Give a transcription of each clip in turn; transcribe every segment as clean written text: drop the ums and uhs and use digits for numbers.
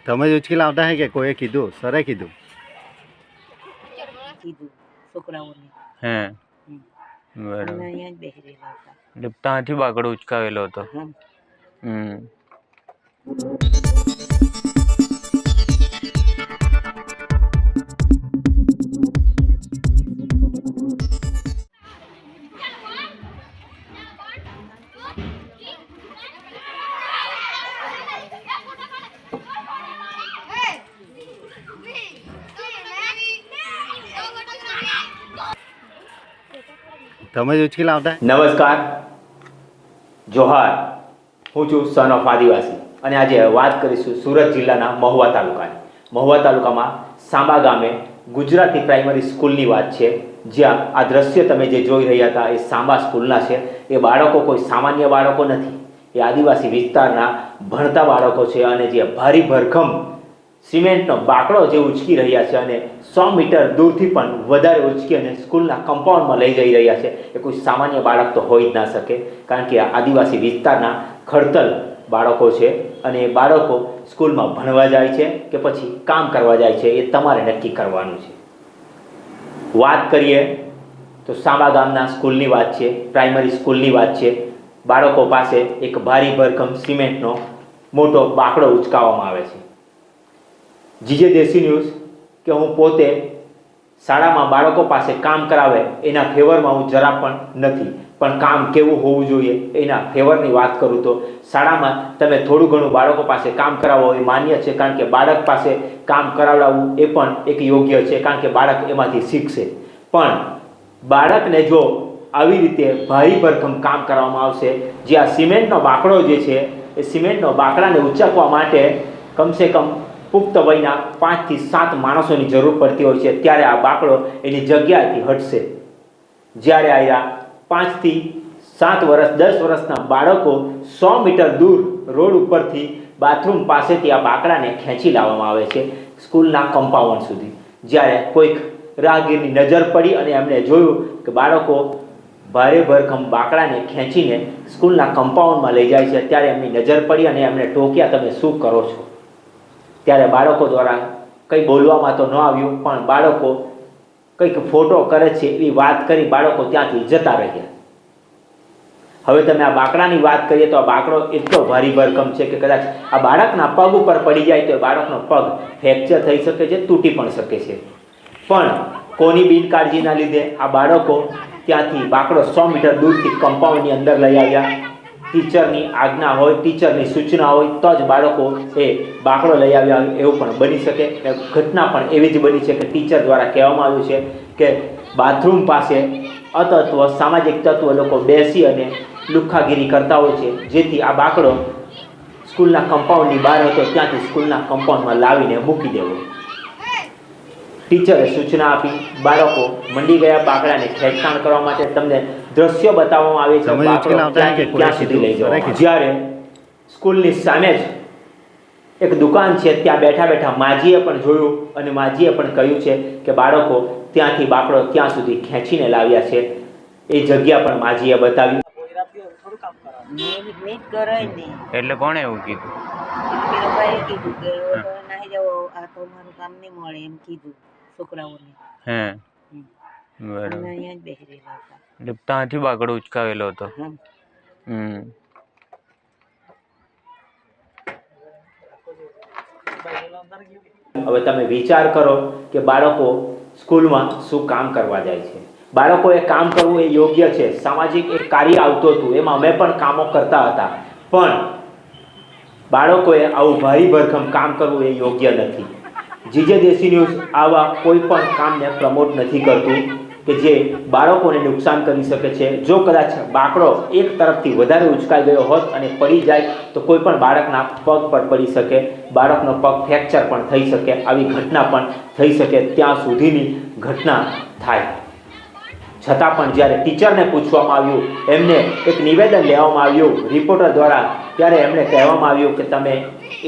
તમે જ ઉચકી લાવતા હે કે કોઈએ કીધું? સરે કીધું? છોકરાઓને હે બરાબર. એટલે ત્યાંથી બાકડો ઉચકાવેલો હતો. તમે જ ઉચકી લાવતા? નમસ્કાર, જોહાર. હું છું સન ઓફ આદિવાસી અને આજે વાત કરીશું સુરત જિલ્લાના મહુવા તાલુકાની. મહુવા તાલુકામાં સાંબા ગામે ગુજરાતી પ્રાઇમરી સ્કૂલની વાત છે, જ્યાં આ દ્રશ્ય તમે જે જોઈ રહ્યા હતા એ સાંબા સ્કૂલના છે. એ બાળકો કોઈ સામાન્ય બાળકો નથી, એ આદિવાસી વિસ્તારના ભણતા બાળકો છે અને જે ભારી ભરખમ સિમેન્ટનો બાકડો જે ઉચકી રહ્યા છે અને 100 મીટર દૂરથી પણ વધારે ઉચકી અને સ્કૂલના કમ્પાઉન્ડમાં લઈ જઈ રહ્યા છે. એ કોઈ સામાન્ય બાળક તો હોઈ જ ના શકે, કારણ કે આ આદિવાસી વિસ્તારના ખડતલ બાળકો છે અને એ બાળકો સ્કૂલમાં ભણવા જાય છે કે પછી કામ કરવા જાય છે એ તમારે નક્કી કરવાનું છે. વાત કરીએ તો સાંબા ગામના સ્કૂલની વાત છે, પ્રાઇમરી સ્કૂલની વાત છે. બાળકો પાસે એક ભારી ભરખમ સિમેન્ટનો મોટો બાકડો ઉચકાવવામાં આવે છે. જીજે દેશી ન્યૂઝ કે હું પોતે શાળામાં બાળકો પાસે કામ કરાવે એના ફેવરમાં હું જરા પણ નથી, પણ કામ કેવું હોવું જોઈએ એના ફેવરની વાત કરું તો શાળામાં તમે થોડું ઘણું બાળકો પાસે કામ કરાવો એ માન્ય છે, કારણ કે બાળક પાસે કામ કરાવડાવવું એ પણ એક યોગ્ય છે, કારણ કે બાળક એમાંથી શીખશે. પણ બાળકને જો આવી રીતે ભારી ભરખમ કામ કરવામાં આવશે, જે આ સિમેન્ટનો બાકડો જે છે એ સિમેન્ટનો બાકડાને ઉચકવા માટે કમસે કમ પુખ્ત વયના 5 થી 7 માણસોની જરૂર પડતી હોય છે, ત્યારે આ બાકડો એની જગ્યાએથી હટશે. જ્યારે આ 5 થી 7 વર્ષ 10 વર્ષના બાળકો 100 મીટર દૂર રોડ ઉપરથી બાથરૂમ પાસેથી આ બાકડાને ખેંચી લાવવામાં આવે છે સ્કૂલના કમ્પાઉન્ડ સુધી. જ્યારે કોઈક રાહગીરની નજર પડી અને એમણે જોયું કે બાળકો ભારે ભરખમ બાકડાને ખેંચીને સ્કૂલના કમ્પાઉન્ડમાં લઈ જાય છે, ત્યારે એમની નજર પડી અને એમણે ટોક્યા, તમે શું કરો છો? ત્યારે બાળકો દ્વારા કંઈ બોલવામાં તો ન આવ્યું, પણ બાળકો કંઈક ફોટો કરે છે એવી વાત કરી બાળકો ત્યાંથી જતા રહ્યા. હવે તમે આ બાકડાની વાત કરીએ તો આ બાકડો એટલો ભારી ભરખમ છે કે કદાચ આ બાળકના પગ ઉપર પડી જાય તો બાળકનો પગ ફ્રેક્ચર થઈ શકે છે, તૂટી પણ શકે છે. પણ કોની બિનકાળજીના લીધે આ બાળકો ત્યાંથી બાકડો 100 મીટર દૂરથી કમ્પાઉન્ડની અંદર લઈ આવ્યા. ટીચરની આજ્ઞા હોય, ટીચરની સૂચના હોય તો જ બાળકો એ બાકડો લઈ આવ્યા એવું પણ બની શકે. ઘટના પણ એવી જ બની છે કે ટીચર દ્વારા કહેવામાં આવ્યું છે કે બાથરૂમ પાસે અતત્વ સામાજિક તત્વો લોકો બેસી અને લુખ્ખાગીરી કરતા હોય છે, જેથી આ બાકડો સ્કૂલના કમ્પાઉન્ડની બહાર હતો ત્યાંથી સ્કૂલના કમ્પાઉન્ડમાં લાવીને મૂકી દેવો. ટીચરે સૂચના આપી, બાળકો મંડી ગયા બાકડાને ખેંચતાણ કરવા માટે. તમને દ્રશ્યો બતાવવામાં આવે છે બાકડો ક્યાં સુધી લઈ જવા. જ્યારે સ્કૂલની સામે જ એક દુકાન છે, ત્યાં બેઠા બેઠા માજીએ પણ જોયું અને માજીએ પણ કહ્યું છે કે બાળકો ત્યાંથી બાકડો ત્યાં સુધી ખેંચીને લાવ્યા છે. એ જગ્યા પણ માજીએ બતાવી. એટલે કોણે એવું કીધું? હે બરાબર. એટલે ત્યાંથી બાકડો ઉચકાવેલો હતો. હવે તમે વિચાર કરો કે બાળકો સ્કૂલમાં શું કામ કરવા જાય છે. બાળકોએ કામ કરવું એ યોગ્ય છે, સામાજિક એક કાર્ય આવતું હતું, એમાં અમે પણ કામો કરતા હતા, પણ બાળકોએ આવું ભારી ભરખમ કામ કરવું એ યોગ્ય નથી. જીજે દેશી ન્યૂઝ આવા કોઈ પણ કામને પ્રમોટ નથી કરતું કે જે બાળકોને નુકસાન કરી શકે છે. જો કદાચ બાકડો એક તરફથી વધારે ઉચકાઈ ગયો હોત અને પડી જાય તો કોઈ પણ બાળકના પગ પર પડી શકે, બાળકનો પગ ફ્રેક્ચર પણ થઈ શકે, આવી ઘટના પણ થઈ શકે. ત્યાં સુધીની ઘટના થાય. છતાં પણ જ્યારે ટીચરને પૂછવામાં આવ્યું, એમને એક નિવેદન લેવામાં આવ્યું રિપોર્ટર દ્વારા, ત્યારે એમણે કહેવામાં આવ્યું કે તમે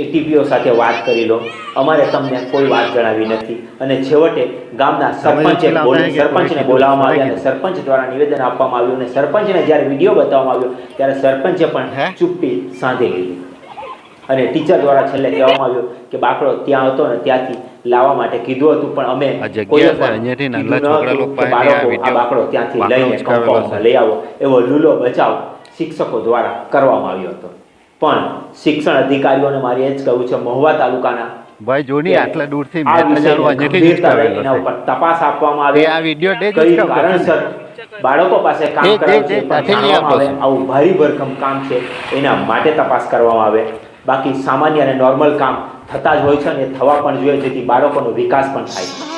એટીપીઓ સાથે વાત કરી લો, અમારે તમને કોઈ વાત જણાવી નથી. અને છેવટે ગામના સરપંચને બોલાવવામાં આવ્યા અને સરપંચ દ્વારા નિવેદન આપવામાં આવ્યું અને સરપંચને જ્યારે વિડીયો બતાવવામાં આવ્યો ત્યારે સરપંચે પણ ચૂપ્પી સાંધી લીધી. અને ટીચર દ્વારા છેલ્લે કહેવામાં આવ્યું કે બાકડો ત્યાં હતો ને ત્યાંથી લાવવા માટે કીધું હતું, પણ અમે આ જગ્યા કોઈએ છે, પણ અહીંયાથી કીધું નાના ન છોકરા હતું લોકો કે પાસે આ બાળકો આ વિડીયો બાકડો ત્યાંથી બાકડો લઈને ઉચકાવેલો કમ્પાઉન્ડમાં છે. લઈ આવો એવો લૂલો બચાવ શિક્ષકો દ્વારા કરવામાં આવ્યો હતો. પણ શિક્ષણ અધિકારીઓને મારે એ જ કહેવું છે, મહુવા તાલુકાના ભાઈ જોની કે આટલા દૂરથી આ મેં વિષયને અહીંયાથી જ ગંભીરતા લઈ ઉચકાવેલો એના છે. ઉપર તપાસ આપવામાં આવે. આ વિડીયો ડે જ કઈ ઉચકાવતો છે. કારણસર બાળકો પાસે કામ તે કરાવે છે ત્યાંથી પણ લઈ જાણવામાં આવતો આવે આવું ભારી ભરખમ કામ છે એના માટે તપાસ કરવામાં આવે. બાકી સામાન્ય અને નોર્મલ કામ થતા જ હોય છે અને થવા પણ જોઈએ, જેથી બાળકોનો વિકાસ પણ થાય.